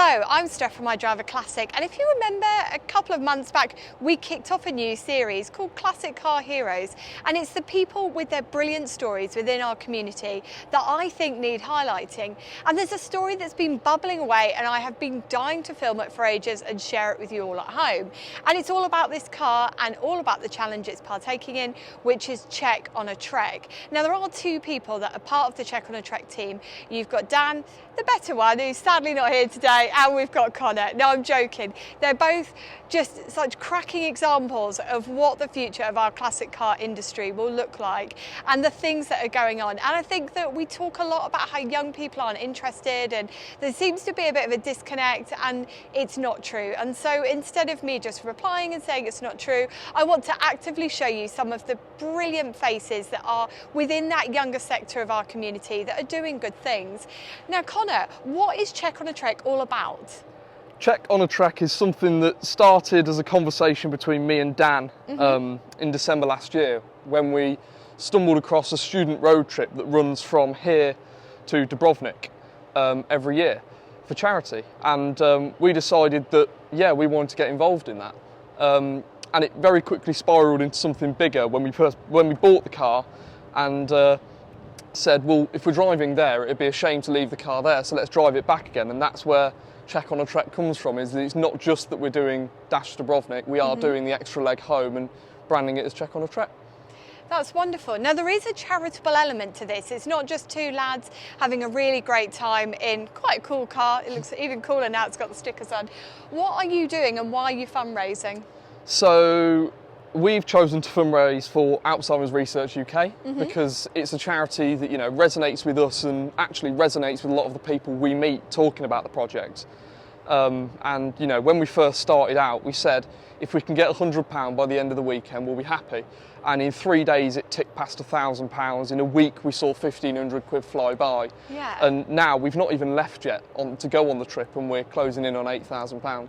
Hello, I'm Steph from My Driver Classic, and if you remember a couple of months back we kicked off a new series called Classic Car Heroes, and it's the people with their brilliant stories within our community that I think need highlighting. And there's a story that's been bubbling away and I have been dying to film it for ages and share it with you all at home. And it's all about this car and all about the challenge it's partaking in, which is Czech on a Trek. Now there are two people that are part of the Czech on a Trek team. You've got Dan, the better one, who's sadly not here today, and we've got Connor. No, I'm joking. They're both just such cracking examples of what the future of our classic car industry will look like and the things that are going on. And I think that we talk a lot about how young people aren't interested, and there seems to be a bit of a disconnect, and it's not true. And so instead of me just replying and saying it's not true, I want to actively show you some of the brilliant faces that are within that younger sector of our community that are doing good things. Now, Connor, what is Czech on a Trek all about? Czech on a Trek is something that started as a conversation between me and Dan in December last year, when we stumbled across a student road trip that runs from here to Dubrovnik every year for charity. And we decided that, yeah, we wanted to get involved in that. And it very quickly spiraled into something bigger when we bought the car and said, well, if we're driving there, it'd be a shame to leave the car there, so let's drive it back again. And that's where Czech on a Trek comes from, is that it's not just that we're doing Dash Dubrovnik, we are doing the extra leg home and branding it as Czech on a Trek. That's wonderful. Now there is a charitable element to this. It's not just two lads having a really great time in quite a cool car. It looks even cooler now it's got the stickers on. What are you doing and why are you fundraising? So we've chosen to fundraise for Alzheimer's Research UK because it's a charity that, you know, resonates with us and actually resonates with a lot of the people we meet talking about the project. And you know, when we first started out, we said if we can get £100 by the end of the weekend, we'll be happy. And in 3 days, it ticked past £1,000. In a week, we saw 1,500 quid fly by. Yeah. And now we've not even left yet to go on the trip, and we're closing in on £8,000.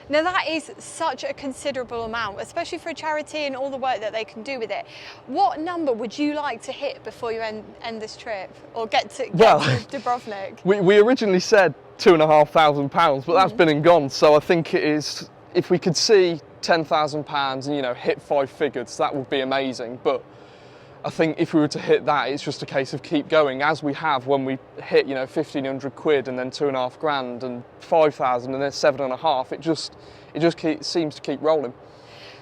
Now that is such a considerable amount, especially for a charity and all the work that they can do with it. What number would you like to hit before you end this trip, or get to Dubrovnik? We originally said £2,500, but that's been and gone. So I think it is, if we could see £10,000 and, you know, hit 5 figures, that would be amazing. But I think if we were to hit that, it's just a case of keep going, as we have when we hit, you know, 1,500 quid and then 2.5 grand and 5,000 and then 7.5. It just seems to keep rolling.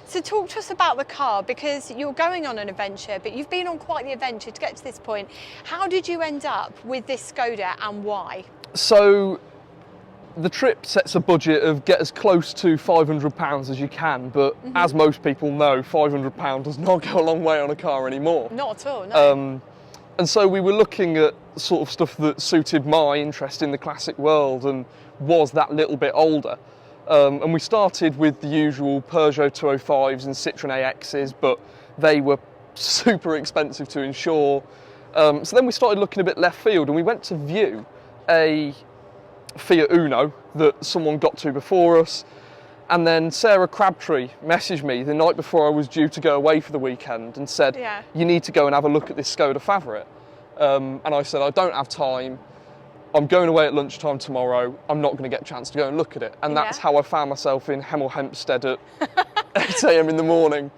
So talk to us about the car, because you're going on an adventure, but you've been on quite the adventure to get to this point. How did you end up with this Skoda and why? So the trip sets a budget of get as close to £500 as you can, but as most people know, £500 does not go a long way on a car anymore. Not at all, no. And so we were looking at sort of stuff that suited my interest in the classic world and was that little bit older. And we started with the usual Peugeot 205s and Citroën AXs, but they were super expensive to insure. So then we started looking a bit left field, and we went to view a Fiat Uno that someone got to before us, and then Sarah Crabtree messaged me the night before I was due to go away for the weekend and said, you need to go and have a look at this Skoda Favorit. And I said, I don't have time, I'm going away at lunchtime tomorrow, I'm not going to get a chance to go and look at it. And that's how I found myself in Hemel Hempstead at 8 AM in the morning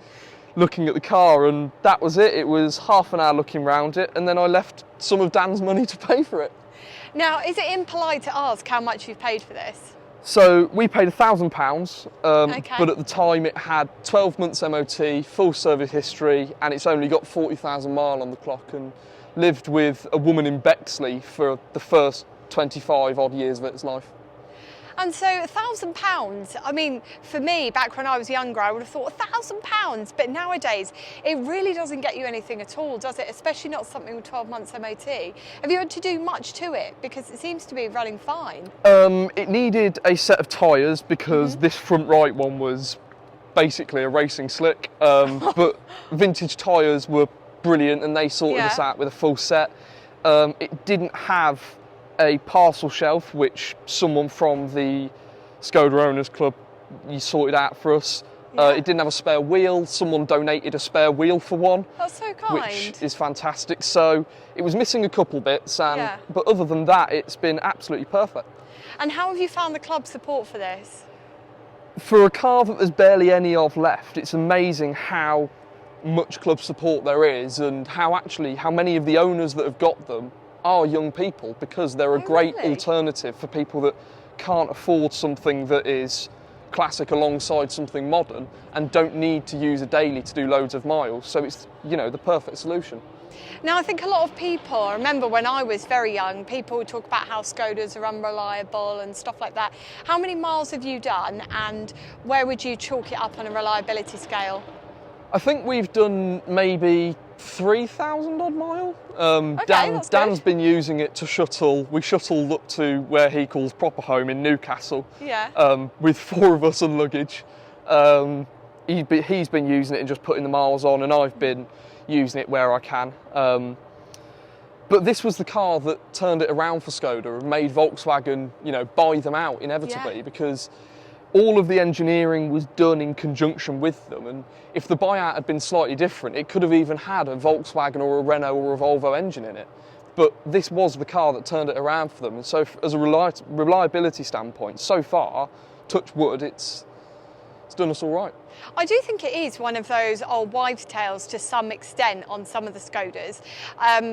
looking at the car, and that was it. It was half an hour looking around it, and then I left some of Dan's money to pay for it. Now, is it impolite to ask how much you've paid for this? So we paid £1,000, but at the time it had 12 months MOT, full service history, and it's only got 40,000 miles on the clock, and lived with a woman in Bexley for the first 25 odd years of its life. And so £1,000, I mean, for me, back when I was younger, I would have thought £1,000, but nowadays it really doesn't get you anything at all, does it? Especially not something with 12 months MOT. Have you had to do much to it? Because it seems to be running fine. It needed a set of tyres because this front right one was basically a racing slick, but vintage tyres were brilliant and they sorted us out with a full set. It didn't have a parcel shelf, which someone from the Skoda Owners Club sorted out for us. Yeah. It didn't have a spare wheel. Someone donated a spare wheel for one. That's so kind. Which is fantastic. So it was missing a couple bits, Yeah. but other than that, it's been absolutely perfect. And how have you found the club support for this? For a car that there's barely any of left, it's amazing how much club support there is, and how many of the owners that have got them are young people, because they're a great really? alternative for people that can't afford something that is classic alongside something modern and don't need to use a daily to do loads of miles. So it's, you know, the perfect solution. Now, I think a lot of people, I remember when I was very young, people would talk about how Skodas are unreliable and stuff like that. How many miles have you done, and where would you chalk it up on a reliability scale? I think we've done maybe 3,000 odd mile. That's Dan's good. been using it to shuttle. We shuttled up to where he calls proper home in Newcastle. Yeah. With 4 of us and luggage. He's been using it and just putting the miles on, and I've been using it where I can. But this was the car that turned it around for Skoda and made Volkswagen, you know, buy them out inevitably, Yeah. because all of the engineering was done in conjunction with them, and if the buyout had been slightly different, it could have even had a Volkswagen or a Renault or a Volvo engine in it. But this was the car that turned it around for them, and so as a reliability standpoint, so far, touch wood, it's done us all right. I do think it is one of those old wives' tales to some extent on some of the Skodas,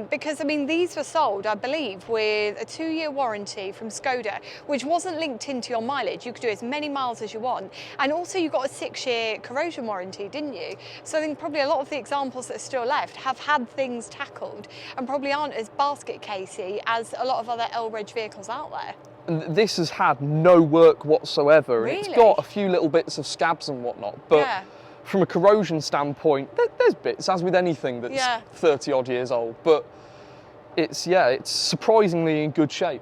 because I mean these were sold, I believe, with a 2-year warranty from Skoda, which wasn't linked into your mileage. You could do as many miles as you want, and also you got a 6-year corrosion warranty, didn't you? So I think probably a lot of the examples that are still left have had things tackled and probably aren't as basket casey as a lot of other L-Reg vehicles out there. And this has had no work whatsoever. Really? It's got a few little bits of scabs and whatnot, but Yeah. from a corrosion standpoint, there's bits, as with anything that's Yeah. 30 odd years old, but it's surprisingly in good shape.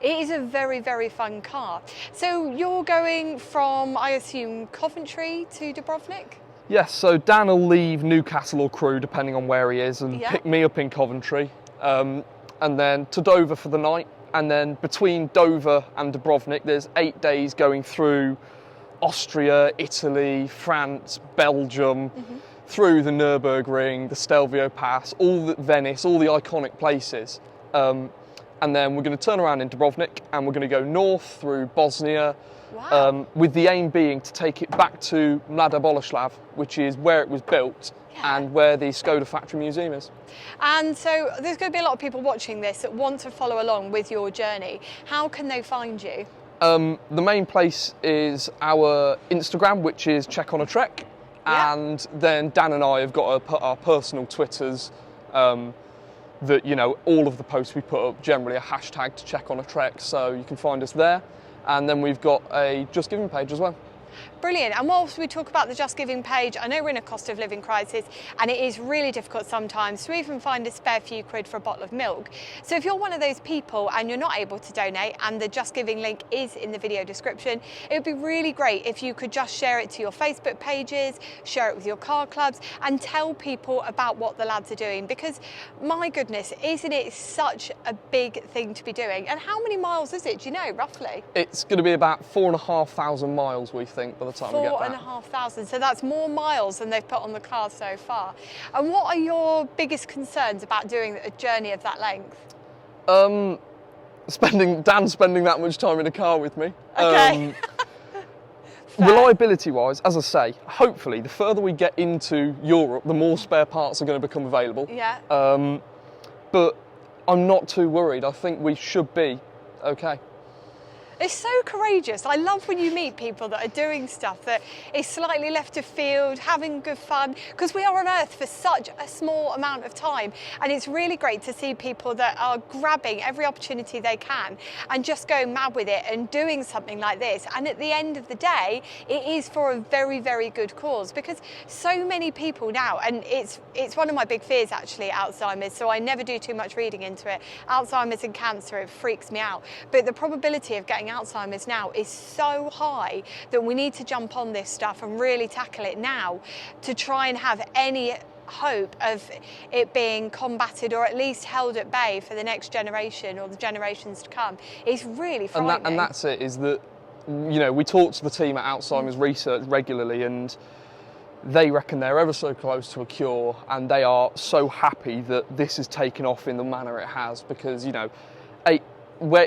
It is a very, very fun car. So you're going from, I assume, Coventry to Dubrovnik? Yes, so Dan will leave Newcastle or Crewe, depending on where he is, and Yeah. pick me up in Coventry, and then to Dover for the night. And then between Dover and Dubrovnik, there's 8 days going through Austria, Italy, France, Belgium, through the Nürburgring, the Stelvio Pass, Venice, all the iconic places. And then we're going to turn around in Dubrovnik and we're going to go north through Bosnia, Wow. with the aim being to take it back to Mlada Boleslav, which is where it was built. Yeah. And where the Skoda Factory Museum is. And so there's going to be a lot of people watching this that want to follow along with your journey. How can they find you? The main place is our Instagram, which is Czech on a Trek, Yeah. and then Dan and I have got our personal Twitters. That, you know, all of the posts we put up generally are hashtagged Czech on a Trek, so you can find us there. And then we've got a Just Giving page as well. Brilliant. And whilst we talk about the Just Giving page, I know we're in a cost of living crisis and it is really difficult sometimes to even find a spare few quid for a bottle of milk. So if you're one of those people and you're not able to donate, and the Just Giving link is in the video description, it would be really great if you could just share it to your Facebook pages, share it with your car clubs, and tell people about what the lads are doing, because my goodness, isn't it such a big thing to be doing? And how many miles is it, do you know, roughly? It's going to be about 4,500 miles, we think, by the time we get back. 4,500, so that's more miles than they've put on the car so far. And what are your biggest concerns about doing a journey of that length? spending that much time in a car with me. Okay. Reliability wise, as I say, hopefully the further we get into Europe, the more spare parts are going to become available. Yeah. But I'm not too worried. I think we should be okay. It's so courageous. I love when you meet people that are doing stuff that is slightly left of field, having good fun, because we are on Earth for such a small amount of time. And it's really great to see people that are grabbing every opportunity they can and just going mad with it and doing something like this. And at the end of the day, it is for a very, very good cause, because so many people now, and it's one of my big fears actually, Alzheimer's, so I never do too much reading into it. Alzheimer's and cancer, it freaks me out. But the probability of getting Alzheimer's now is so high that we need to jump on this stuff and really tackle it now to try and have any hope of it being combated or at least held at bay for the next generation or the generations to come. It's really frightening. And that's it, is that You know, we talk to the team at Alzheimer's Research regularly, and they reckon they're ever so close to a cure, and they are so happy that this has taken off in the manner it has, because, you know,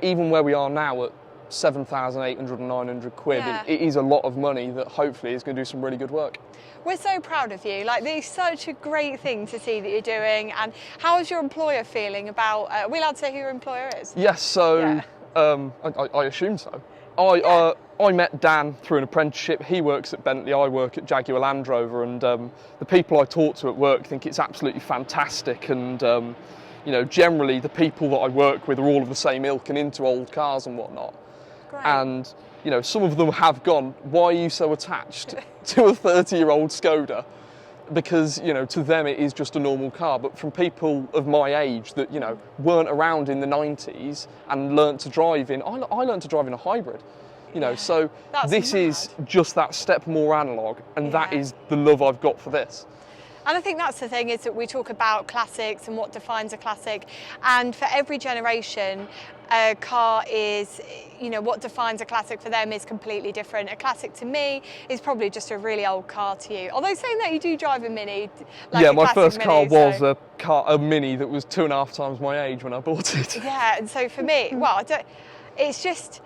even where we are now at 7,800 and 900 quid, Yeah. it is a lot of money that hopefully is going to do some really good work. We're so proud of you. Like, it's such a great thing to see that you're doing. And how is your employer feeling about, are we allowed to say who your employer is? Yes, so Yeah. I assume so. I met Dan through an apprenticeship. He works at Bentley, I work at Jaguar Land Rover, and the people I talk to at work think it's absolutely fantastic, and you know, generally the people that I work with are all of the same ilk and into old cars and whatnot. Great. And you know, some of them have gone, why are you so attached to a 30-year-old Skoda? Because, you know, to them it is just a normal car, but from people of my age that, you know, weren't around in the 90s and learnt to drive in, I learned to drive in a hybrid, you know, so That's this mad. is just that step more analogue, and that Yeah. is the love I've got for this. And I think that's the thing, is that we talk about classics and what defines a classic. And for every generation, a car is, you know, what defines a classic for them is completely different. A classic to me is probably just a really old car to you. Although saying that, you do drive a Mini. Like Yeah, a my classic first car Mini, was so. a Mini that was 2.5 times my age when I bought it. Yeah, and so for me, well, it's just,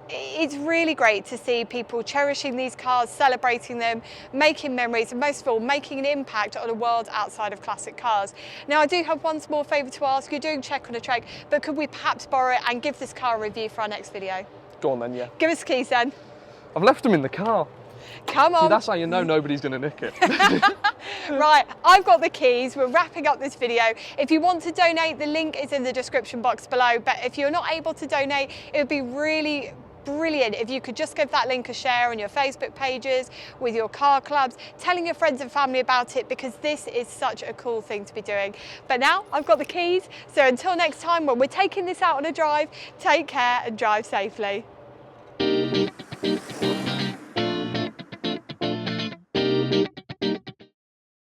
it's really great to see people cherishing these cars, celebrating them, making memories, and most of all, making an impact on a world outside of classic cars. Now, I do have one small favour to ask. You're doing Czech on a Trek, but could we perhaps borrow it and give this car a review for our next video? Go on then, yeah. Give us the keys then. I've left them in the car. Come See, on. that's how you know nobody's going to nick it. Right, I've got the keys. We're wrapping up this video. If you want to donate, the link is in the description box below. But if you're not able to donate, it would be really brilliant if you could just give that link a share on your Facebook pages, with your car clubs, telling your friends and family about it, because this is such a cool thing to be doing. But now I've got the keys, so until next time when we're taking this out on a drive, take care and drive safely.